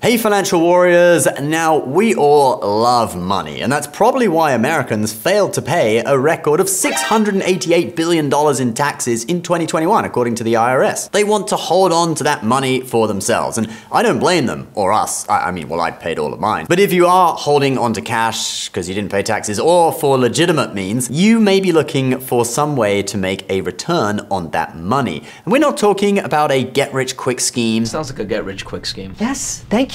Hey financial warriors, now we all love money, and that's probably why Americans failed to pay a record of $688 billion in taxes in 2021, according to the IRS. They want to hold on to that money for themselves, and I don't blame them, or us. I mean, I paid all of mine. But if you are holding onto cash because you didn't pay taxes, or for legitimate means, you may be looking for some way to make a return on that money. And we're not talking about a get-rich-quick scheme. Sounds like a get-rich-quick scheme. Yes, thank you.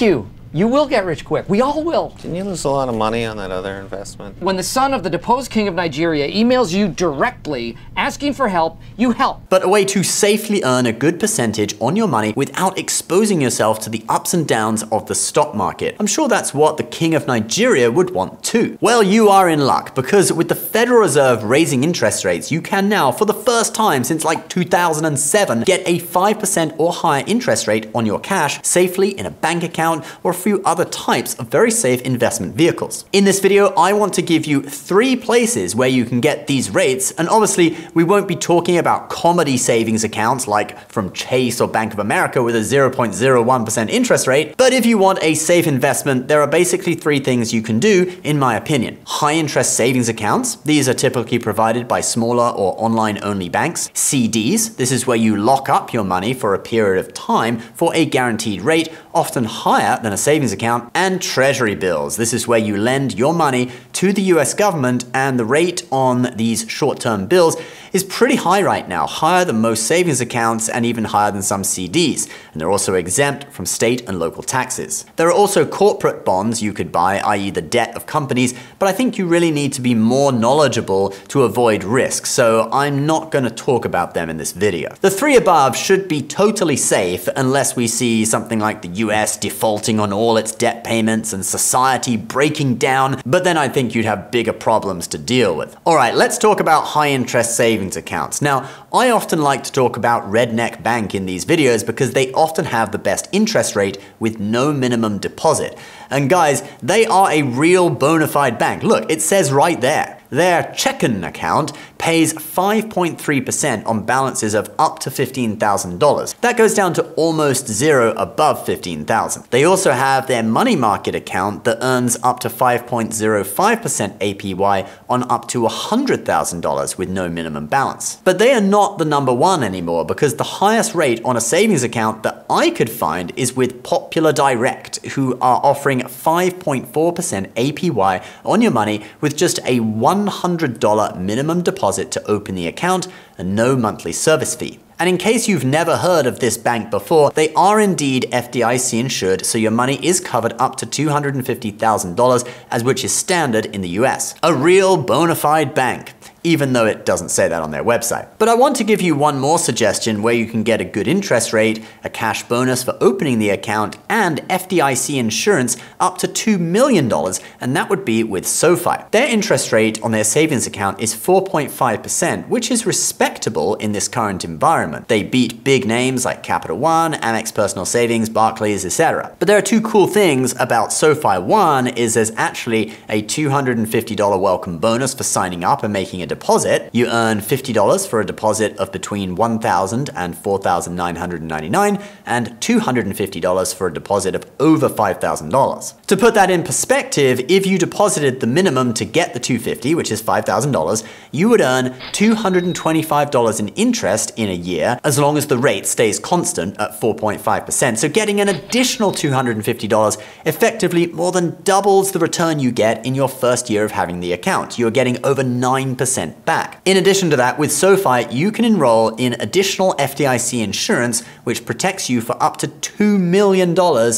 You will get rich quick. We all will. Didn't you lose a lot of money on that other investment? When the son of the deposed king of Nigeria emails you directly asking for help, you help. But a way to safely earn a good percentage on your money without exposing yourself to the ups and downs of the stock market. I'm sure that's what the king of Nigeria would want too. Well, you are in luck, because with the Federal Reserve raising interest rates, you can now, for the first time since like 2007, get a 5% or higher interest rate on your cash safely in a bank account or a few other types of very safe investment vehicles. In this video, I want to give you 3 places where you can get these rates, and obviously we won't be talking about comedy savings accounts like from Chase or Bank of America with a 0.01% interest rate, but if you want a safe investment, there are basically 3 things you can do, in my opinion. High interest savings accounts. These are typically provided by smaller or online-only banks. CDs. This is where you lock up your money for a period of time for a guaranteed rate, often higher than a savings account. And Treasury Bills. This is where you lend your money to the US government, and the rate on these short-term bills is pretty high right now, higher than most savings accounts and even higher than some CDs. And they're also exempt from state and local taxes. There are also corporate bonds you could buy, i.e. the debt of companies, but I think you really need to be more knowledgeable to avoid risk, so I'm not going to talk about them in this video. The 3 above should be totally safe unless we see something like the US defaulting on all its debt payments and society breaking down, but then I think you'd have bigger problems to deal with. Alright, let's talk about high interest savings accounts. Now, I often like to talk about Redneck Bank in these videos because they often have the best interest rate with no minimum deposit. And guys, they are a real bona fide bank. Look, it says right there. Their checking account pays 5.3% on balances of up to $15,000. That goes down to almost zero above $15,000. They also have their money market account that earns up to 5.05% APY on up to $100,000 with no minimum balance. But they are not the #1 anymore, because the highest rate on a savings account that I could find is with Popular Direct, who are offering 5.4% APY on your money with just a $100 minimum deposit to open the account and no monthly service fee. And in case you've never heard of this bank before, they are indeed FDIC insured, so your money is covered up to $250,000, as which is standard in the US. A real bona fide bank, even though it doesn't say that on their website. But I want to give you one more suggestion where you can get a good interest rate, a cash bonus for opening the account, and FDIC insurance up to $2 million, and that would be with SoFi. Their interest rate on their savings account is 4.5%, which is respectable in this current environment. They beat big names like Capital One, Amex Personal Savings, Barclays, etc. But there are 2 cool things about SoFi. One is there's actually a $250 welcome bonus for signing up and making a deposit. You earn $50 for a deposit of between $1,000 and $4,999, and $250 for a deposit of over $5,000. To put that in perspective, if you deposited the minimum to get the $250, which is $5,000, you would earn $225 in interest in a year, as long as the rate stays constant at 4.5%. So getting an additional $250 effectively more than doubles the return you get in your first year of having the account. You're getting over 9% back. In addition to that, with SoFi, you can enroll in additional FDIC insurance, which protects you for up to $2 million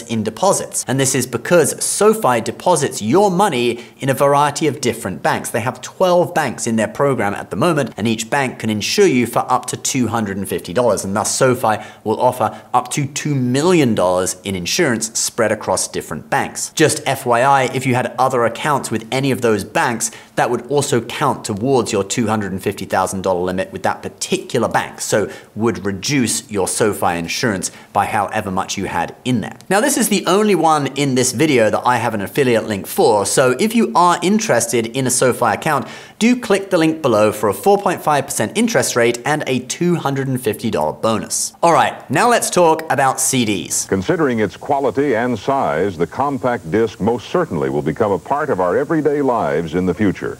in deposits. And this is because SoFi deposits your money in a variety of different banks. They have 12 banks in their program at the moment, and each bank can insure you for up to $250, and thus SoFi will offer up to $2 million in insurance spread across different banks. Just FYI, if you had other accounts with any of those banks, that would also count towards towards your $250,000 limit with that particular bank, so would reduce your SoFi insurance by however much you had in there. Now, this is the only one in this video that I have an affiliate link for, so if you are interested in a SoFi account, do click the link below for a 4.5% interest rate and a $250 bonus. All right, now let's talk about CDs. Considering its quality and size, the compact disc most certainly will become a part of our everyday lives in the future.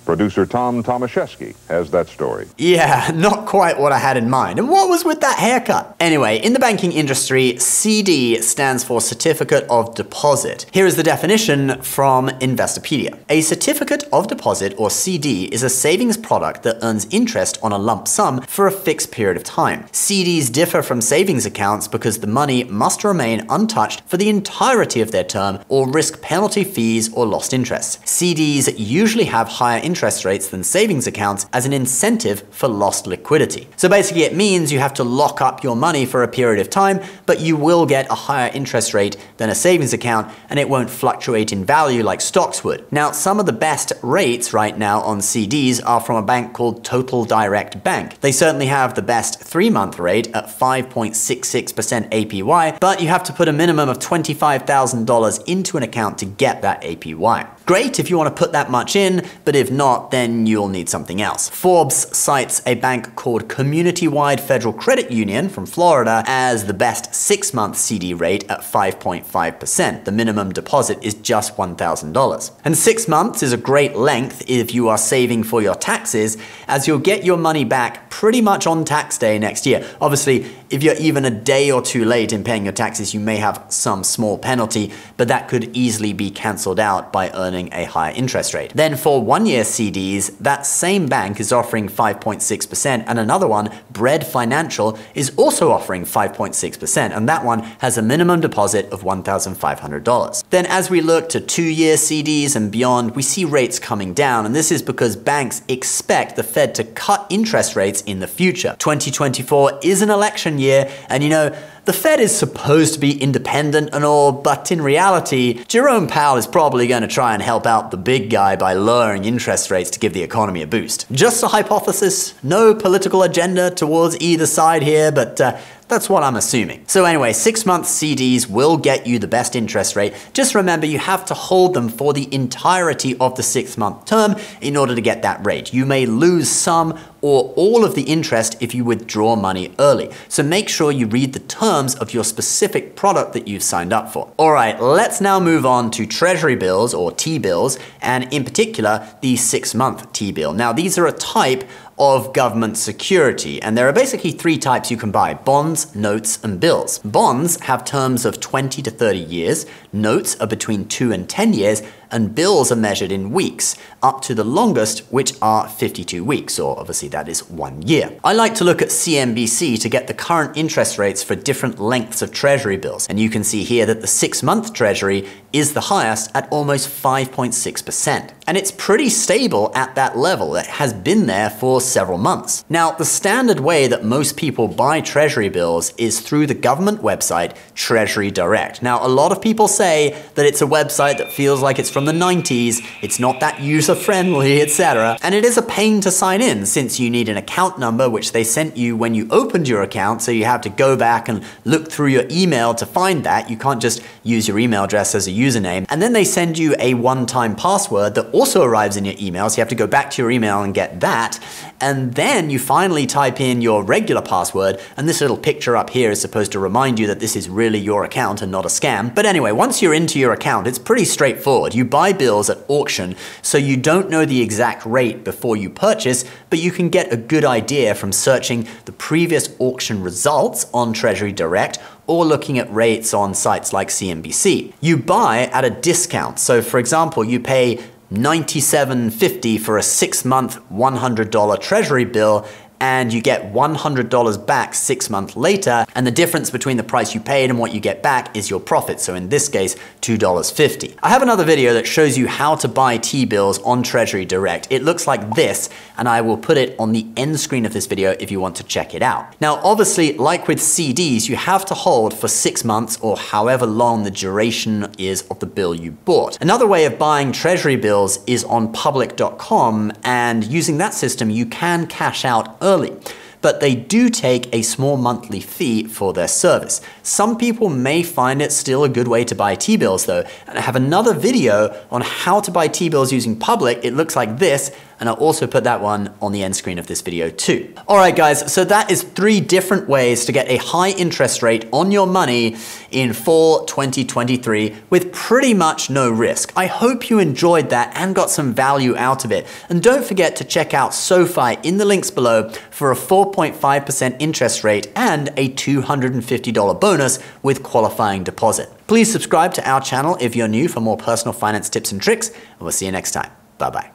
Producer Tom Tomaszewski has that story. Yeah, not quite what I had in mind. And what was with that haircut? Anyway, in the banking industry, CD stands for Certificate of Deposit. Here is the definition from Investopedia. A certificate of deposit, or CD, is a savings product that earns interest on a lump sum for a fixed period of time. CDs differ from savings accounts because the money must remain untouched for the entirety of their term or risk penalty fees or lost interest. CDs usually have higher interest rates than savings accounts as an incentive for lost liquidity. So basically it means you have to lock up your money for a period of time, but you will get a higher interest rate than a savings account, and it won't fluctuate in value like stocks would. Now, some of the best rates right now on CDs are from a bank called Total Direct Bank. They certainly have the best 3-month rate at 5.66% APY, but you have to put a minimum of $25,000 into an account to get that APY. Great if you want to put that much in, but if not, then you'll need something else. Forbes cites a bank called Community-Wide Federal Credit Union from Florida as the best 6-month CD rate at 5.5%. The minimum deposit is just $1,000. And 6 months is a great length if you are saving for your taxes, as you'll get your money back pretty much on tax day next year. Obviously, if you're even a day or two late in paying your taxes, you may have some small penalty, but that could easily be cancelled out by earning a higher interest rate. Then for 1-year CDs, that same bank is offering 5.6%, and another one, Bread Financial, is also offering 5.6%, and that one has a minimum deposit of $1,500. Then as we look to 2-year CDs and beyond, we see rates coming down, and this is because banks expect the Fed to cut interest rates in the future. 2024 is an election year, and you know, the Fed is supposed to be independent and all, but in reality, Jerome Powell is probably going to try and help out the big guy by lowering interest rates to give the economy a boost. Just a hypothesis, no political agenda towards either side here, but that's what I'm assuming. So anyway, 6-month CDs will get you the best interest rate. Just remember, you have to hold them for the entirety of the 6-month term in order to get that rate. You may lose some or all of the interest if you withdraw money early. So make sure you read the terms of your specific product that you've signed up for. All right, let's now move on to Treasury Bills, or T-bills, and in particular, the 6-month T-bill. Now, these are a type of government security, and there are basically 3 types you can buy: bonds, notes, and bills. Bonds have terms of 20 to 30 years, notes are between 2 and 10 years, and bills are measured in weeks, up to the longest, which are 52 weeks, or obviously that is 1 year. I like to look at CNBC to get the current interest rates for different lengths of Treasury bills, and you can see here that the 6-month Treasury is the highest at almost 5.6%. And it's pretty stable at that level. It has been there for several months. Now, the standard way that most people buy Treasury bills is through the government website, Treasury Direct. Now, a lot of people say that it's a website that feels like it's from the 90s, it's not that user-friendly, etc. And it is a pain to sign in, since you need an account number, which they sent you when you opened your account, so you have to go back and look through your email to find that. You can't just use your email address as a username. And then they send you a one-time password that also arrives in your email, so you have to go back to your email and get that. And then you finally type in your regular password, and this little picture up here is supposed to remind you that this is really your account and not a scam. But anyway, once you're into your account, it's pretty straightforward. You buy bills at auction, so you don't know the exact rate before you purchase, but you can get a good idea from searching the previous auction results on Treasury Direct or looking at rates on sites like CNBC. You buy at a discount. So for example, you pay $97.50 for a 6-month $100 Treasury bill, and you get $100 back 6 months later, and the difference between the price you paid and what you get back is your profit, so in this case, $2.50. I have another video that shows you how to buy T-bills on Treasury Direct. It looks like this, and I will put it on the end screen of this video if you want to check it out. Now, obviously, like with CDs, you have to hold for 6 months or however long the duration is of the bill you bought. Another way of buying Treasury bills is on public.com, and using that system, you can cash out early. But they do take a small monthly fee for their service. Some people may find it still a good way to buy T-bills though, and I have another video on how to buy T-bills using Public. It looks like this, and I'll also put that one on the end screen of this video too. All right guys, so that is 3 different ways to get a high interest rate on your money in fall 2023 with pretty much no risk. I hope you enjoyed that and got some value out of it. And don't forget to check out SoFi in the links below for a 4.5% interest rate and a $250 bonus with qualifying deposit. Please subscribe to our channel if you're new for more personal finance tips and tricks, and we'll see you next time. Bye-bye.